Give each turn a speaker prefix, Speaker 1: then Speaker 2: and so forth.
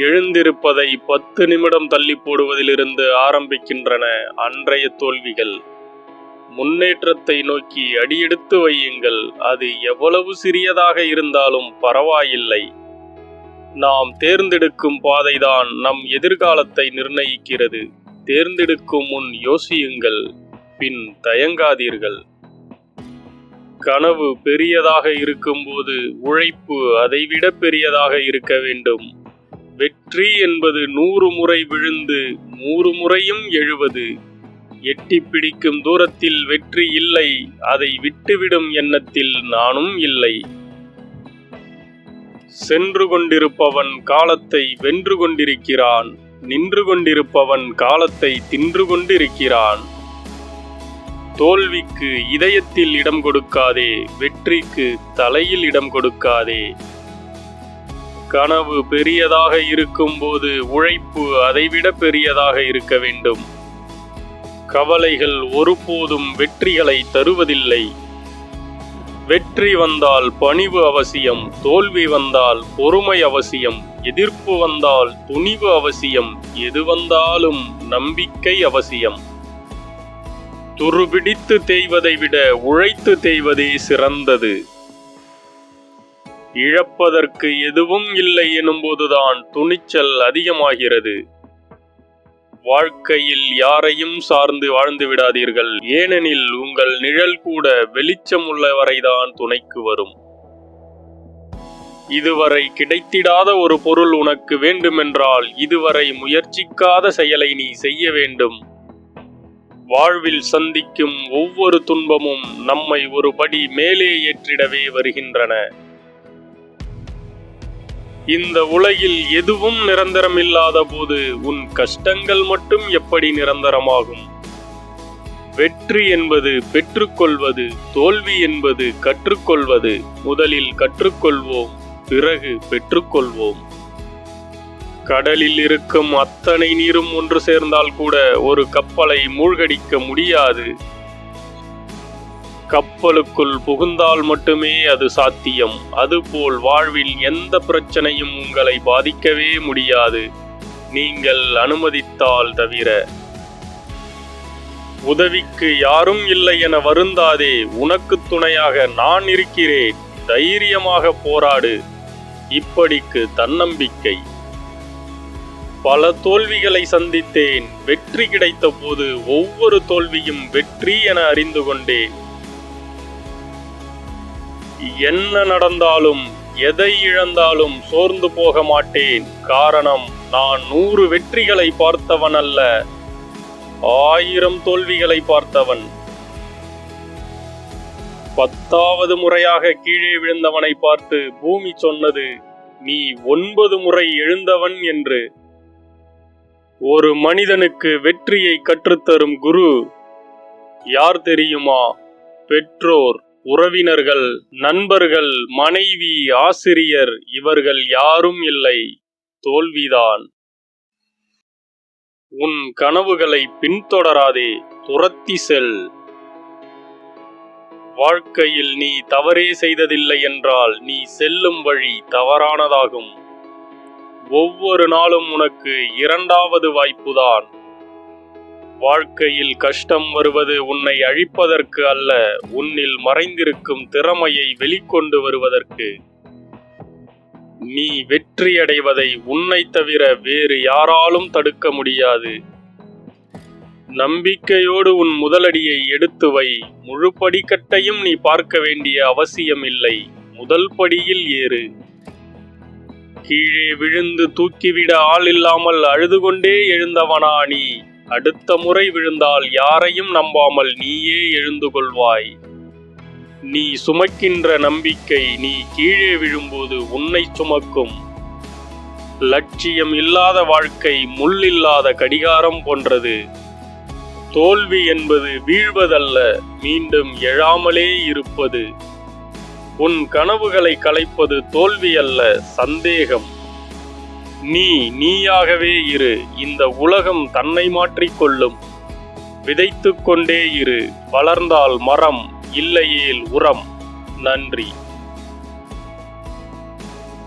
Speaker 1: எழுந்திருப்பதை 10 நிமிடம் தள்ளி போடுவதிலிருந்து ஆரம்பிக்கின்றன அன்றைய தோல்விகள். முன்னேற்றத்தை நோக்கி அடியெடுத்து வையுங்கள். அது எவ்வளவு சிறியதாக இருந்தாலும் பரவாயில்லை. நாம் தேர்ந்தெடுக்கும் பாதைதான் நம் எதிர்காலத்தை நிர்ணயிக்கிறது. தேர்ந்தெடுக்கும் முன் யோசியுங்கள், பின் தயங்காதீர்கள். கனவு பெரியதாக இருக்கும்போது உழைப்பு அதைவிட பெரியதாக இருக்க வேண்டும். வெற்றி என்பது 100 முறை விழுந்து 100 முறையும் எழுவது. எட்டி பிடிக்கும் தூரத்தில் வெற்றி இல்லை, அதை விட்டுவிடும் எண்ணத்தில் நானும் இல்லை. சென்று கொண்டிருப்பவன் காலத்தை வென்று கொண்டிருக்கிறான். நின்று கொண்டிருப்பவன் காலத்தை தின்று கொண்டிருக்கிறான். தோல்விக்கு இதயத்தில் இடம் கொடுக்காதே, வெற்றிக்கு தலையில் இடம் கொடுக்காதே. கனவு பெரியதாக இருக்கும்போது உழைப்பு அதைவிட பெரியதாக இருக்க வேண்டும். கவலைகள் ஒருபோதும் வெற்றிகளை தருவதில்லை. வெற்றி வந்தால் பணிவு அவசியம், தோல்வி வந்தால் பொறுமை அவசியம், எதிர்ப்பு வந்தால் துணிவு அவசியம், எது வந்தாலும் நம்பிக்கை அவசியம். துருபிடித்து தேய்வதை விட உழைத்து தேய்வதே சிறந்தது. இழப்பதற்கு எதுவும் இல்லை எனும்போதுதான் துணிச்சல் அதிகமாகிறது. வாழ்க்கையில் யாரையும் சார்ந்து வாழ்ந்து விடாதீர்கள். ஏனெனில் உங்கள் நிழல் கூட வெளிச்சம் உள்ளவரைதான் துணைக்கு வரும். இதுவரை கிடைத்திடாத ஒரு பொருள் உனக்கு வேண்டுமென்றால் இதுவரை முயற்சிக்காத செயலை நீ செய்ய வேண்டும். வாழ்வில் சந்திக்கும் ஒவ்வொரு துன்பமும் நம்மை ஒரு படி மேலே ஏற்றிடவே வருகின்றன. இந்த உலகில் எதுவும் நிரந்தரமில்லாத போது உன் கஷ்டங்கள் மட்டும் எப்படி நிரந்தரமாகும்? வெற்றி என்பது பெற்றுக்கொள்வது, தோல்வி என்பது கற்றுக்கொள்வது. முதலில் கற்றுக்கொள்வோம், பிறகு பெற்றுக்கொள்வோம். கடலில் இருக்கும் அத்தனை நீரும் ஒன்று சேர்ந்தால் கூட ஒரு கப்பலை மூழ்கடிக்க முடியாது. கப்பலுக்குள் புகுந்தால் மட்டுமே அது சாத்தியம். அதுபோல் வாழ்வில் எந்த பிரச்சனையும் உங்களை பாதிக்கவே முடியாது, நீங்கள் அனுமதித்தால் தவிர. உதவிக்கு யாரும் இல்லை என வருந்தாதே. உனக்கு துணையாக நான் இருக்கிறேன். தைரியமாக போராடு. இப்படிக்கு தன்னம்பிக்கை. பல தோல்விகளை சந்தித்தேன். வெற்றி கிடைத்த போது ஒவ்வொரு தோல்வியும் வெற்றி என அறிந்து கொண்டேன். என்ன நடந்தாலும் எதை இழந்தாலும் சோர்ந்து போக மாட்டேன். காரணம், நான் 100 வெற்றிகளை பார்த்தவன் அல்ல, 1000 தோல்விகளை பார்த்தவன். 10வது முறையாக கீழே விழுந்தவனை பார்த்து பூமி சொன்னது, நீ 9 முறை எழுந்தவன் என்று. ஒரு மனிதனுக்கு வெற்றியை கற்றுத்தரும் குரு யார் தெரியுமா? பெற்றோர், உறவினர்கள், நண்பர்கள், மனைவி, ஆசிரியர், இவர்கள் யாரும் இல்லை. தோல்விதான். உன் கனவுகளை பின்தொடராதே, துரத்தி செல். வாழ்க்கையில் நீ தவறே செய்ததில்லை என்றால் நீ செல்லும் வழி தவறானதாகும். ஒவ்வொரு நாளும் உனக்கு 2வது வாய்ப்புதான். வாழ்க்கையில் கஷ்டம் வருவது உன்னை அழிப்பதற்கு அல்ல, உன்னில் மறைந்திருக்கும் திறமையை வெளிக்கொண்டு வருவதற்கு. நீ வெற்றியடைவதை உன்னை தவிர வேறு யாராலும் தடுக்க முடியாது. நம்பிக்கையோடு உன் முதலடியை எடுத்து வை. முழு படிக்கட்டையும் நீ பார்க்க வேண்டிய அவசியம் இல்லை. முதல் படியில் ஏறு. கீழே விழுந்து தூக்கிவிட ஆள் இல்லாமல் அழுது கொண்டே எழுந்தவனா நீ? அடுத்த முறை விழுந்தால் யாரையும் நம்பாமல் நீயே எழுந்து கொள்வாய். நீ சுமக்கின்ற நம்பிக்கை நீ கீழே விழும்போது உன்னை சுமக்கும். லட்சியம் இல்லாத வாழ்க்கை முள் இல்லாத கடிகாரம் போன்றது. தோல்வி என்பது வீழ்வதல்ல, மீண்டும் எழாமலே இருப்பது. உன் கனவுகளை கலைப்பது தோல்வி அல்ல, சந்தேகம். நீ நீயாகவே இரு. இந்த உலகம் தன்னை மாற்றிக்கொள்ளும். விதைத்துக் கொண்டே இரு. வளர்ந்தால் மரம், இல்லையேல் உரம். நன்றி.